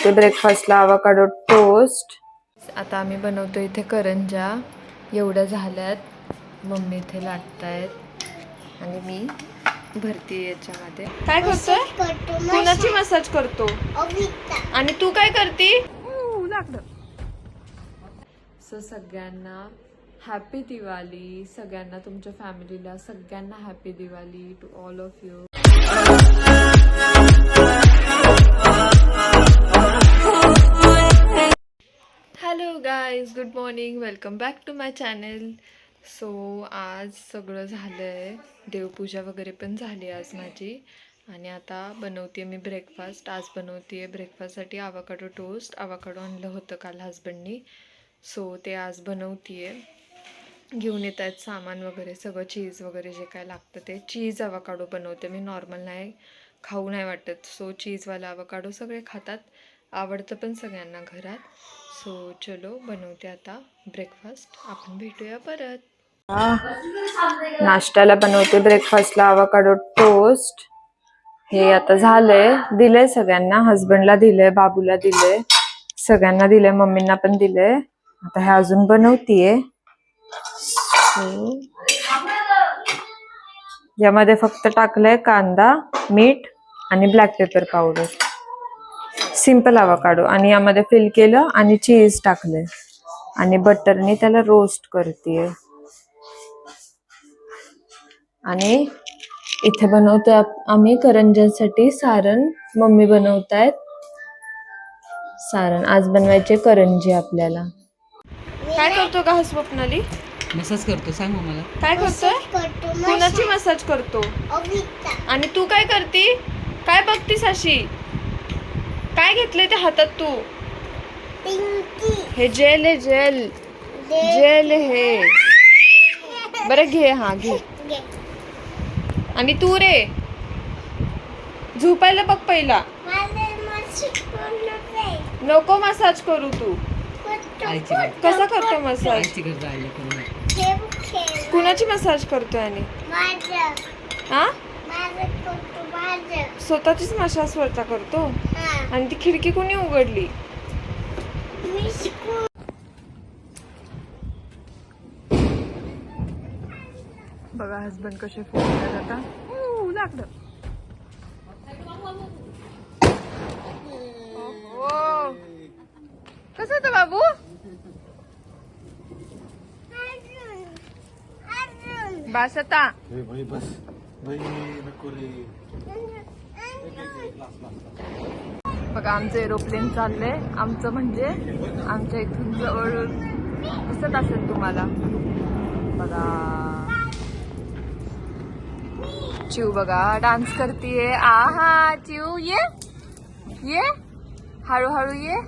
बनवते ब्रेकफास्टला avocado toast. आता आम्ही बनवतो इथे करंजा. एवढ्या झाल्यात, मम्मी इथे लाटतायत आणि मी भरती याच्यामध्ये. काय करतोय? कुणाची मसाज करतो? आणि तू काय करती? लागलं. सो सगळ्यांना हॅपी दिवाळी. सगळ्यांना, तुमच्या फॅमिलीला सगळ्यांना happy Diwali to all of you. Hello guys, good morning, welcome back to my channel. So आज सगळं झालं आहे, देवपूजा वगैरे पण झाली आज माझी. आणि आता बनवते मी ब्रेकफास्ट. आज बनवते आहे ब्रेकफास्टसाठी आवाकाडो टोस्ट. आवाकाडो आणलं होतं काल हजबंडनी, सो ते आज बनवते आहे. घेऊन येत आहेत सामान वगैरे सगळं, चीज वगैरे जे काय लागतं ते. चीज आवाकाडो बनवते मी, नॉर्मल नाही, खाऊ नाही वाटत. सो चीजवाला आवाकाडो सगळे खातात, आवडतं पण सगळ्यांना घरात. सो चलो बनवते आता ब्रेकफास्ट. आपण भेटूया परत. नाश्त्याला बनवते ब्रेकफास्टला आवाकाडो टोस्ट. हे आता झालंय, दिलंय सगळ्यांना, हजबंडला दिलंय, बाबूला दिलंय, सगळ्यांना दिलंय, मम्मींना पण दिलंय. आता हे अजून बनवतीये. यामध्ये फक्त टाकलंय कांदा, मीठ आणि black pepper powder. Simple avocado. आणि यामध्ये फिल केलं आणि चीज टाकलंय आणि बटरने त्याला रोस्ट करतेय. आणि इथे बनवतोय आम्ही करंजासाठी सारण. मम्मी बनवतायत सारण. आज बनवायचे करंजी आपल्याला. काय करतो का स्वप्नाली? मसाज करतो. सांग मला काय करतोय? कुणाची मसाज करतो? आणि तू काय करती? काय बघतीस अशी? काय घेतलंय त्या हातात तू? हे जेल आहे, जेल. जेल हे. बरं घे, हा घे. आणि तू रे, झोपायला बघ पहिला. नको मसाज करू तू. कसा करतो मसाज? कुणाची मसाज करतोय? आणि हा, स्वतःचीच मसाज स्वतः करतो. आणि ती खिडकी कोणी उघडली? बघा हसबंड कसे फोन आता. लागलं. कसं होतं बाबू? बस आता. बघा आमचं एरोप्लेन चाललंय. आमचं म्हणजे आमच्या इथून जवळ दिसत असेल तुम्हाला. बघा चिव बघा डान्स करतीये. आहा चिव, ये ये हळूहळू ये.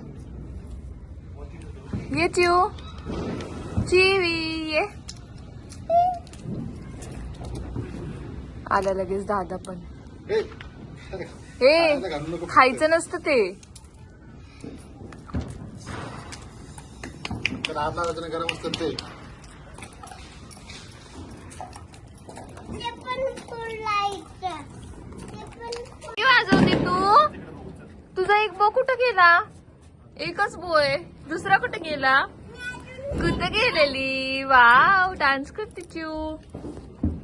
ये चिव, चिवी ये. आला लगेच दादा पण. हे खायचं नसतं ते. गरम असतं ते. वाजवते तू? तुझा एक बो कुठं गेला? एकच बो आहे, दुसरा कुठं गेला? कुठं गेलेली? वाव, डान्स करते चिव.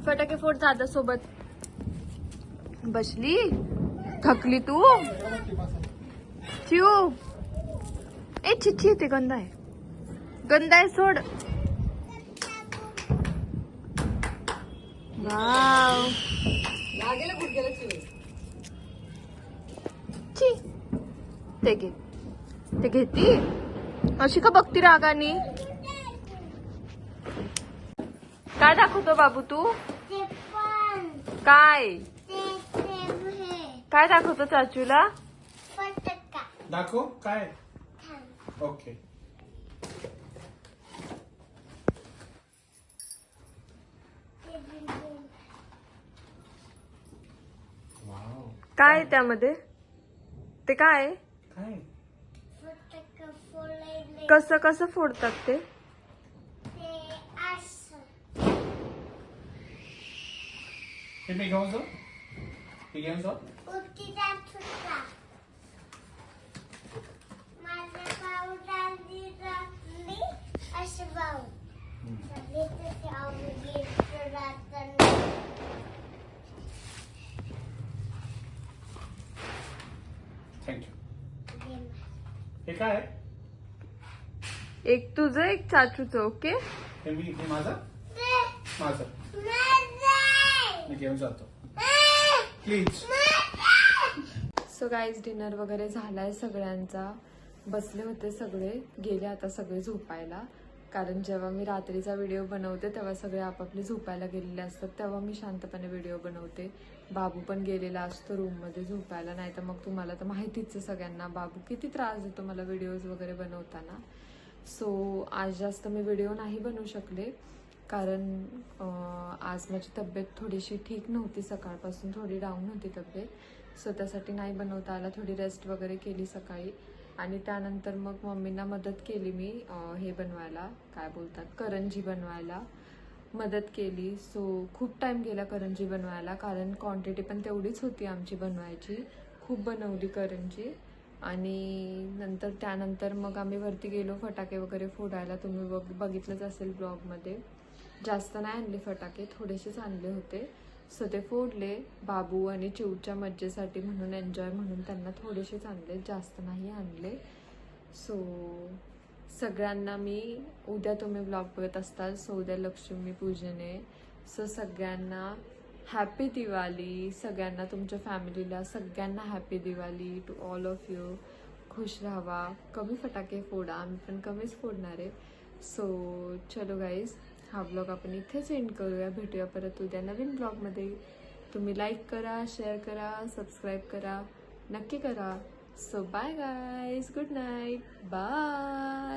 फटाके फोड दादा सोबत. बसली, थकली तू चिव? ए चिच्ची, ते गंदा आहे, गंदा आहे, सोड. वाव, ते घे, ते घेती अशी का बघती रागानी? काय दाखवतो बाबू तू? काय काय दाखवतो चाचूला? दाखव काय. ओके. काय त्यामध्ये? ते काय? कसं कसं फोडतात ते? हे घेऊन जाऊ. हे घेऊन जाऊ. हे काय आहे? एक तुझं एक चाचूचं. ओके. हे माझं माझं मी घेऊन जातो प्लीज. सो गाईज डिनर वगैरे झालाय सगळ्यांचा. बसले होते सगळे, गेले आता सगळे झोपायला. कारण जेव्हा मी रात्रीचा व्हिडिओ बनवते तेव्हा सगळे आपापले झोपायला गेलेले असतात, तेव्हा मी शांतपणे व्हिडिओ बनवते. बाबू पण गेलेला असतो रूममध्ये झोपायला. नाही तर मग तुम्हाला तर माहितीच आहे सगळ्यांना बाबू किती त्रास देतो मला व्हिडिओज वगैरे बनवताना. सो आज जास्त मी व्हिडिओ नाही बनवू शकले कारण आज माझी तब्येत थोडीशी ठीक नव्हती. सकाळपासून थोडी डाऊन होती तब्येत. सो त्यासाठी नाही बनवता आला. थोडी रेस्ट वगैरे केली सकाळी आणि त्यानंतर मग मम्मींना मदत केली मी हे बनवायला, काय बोलतात, करंजी बनवायला मदत केली. सो खूप टाईम गेला करंजी बनवायला कारण क्वांटिटी पण तेवढीच होती आमची बनवायची. खूप बनवली करंजी. आणि त्यानंतर मग आम्ही वरती गेलो फटाके वगैरे फोडायला. तुम्ही बघितलंच असेल ब्लॉगमध्ये. जास्त नाही आणले फटाके, थोडेसेच आणले होते. सो ते फोडले बाबू आणि चिवच्या मज्जेसाठी म्हणून, एन्जॉय म्हणून त्यांना थोडेसेच आणले, जास्त नाही आणले. सो सगळ्यांना मी उद्या तुम्ही ब्लॉग बघत असताल. सो उद्या लक्ष्मी पूजन आहे. सो सगळ्यांना हॅपी दिवाळी. सगळ्यांना तुमच्या फॅमिलीला सगळ्यांना happy Diwali to all of you. खुश राहावा, कमी फटाके फोडा, आम्ही पण कमीच फोडणार आहे. सो चलो गाईज, हा ब्लॉग आपण इथेच एंड करूया. भेटूया परत उद्या नवीन ब्लॉगमध्ये. तुम्ही लाईक करा, शेअर करा, सबस्क्राईब करा, नक्की करा. So bye guys, good night, bye.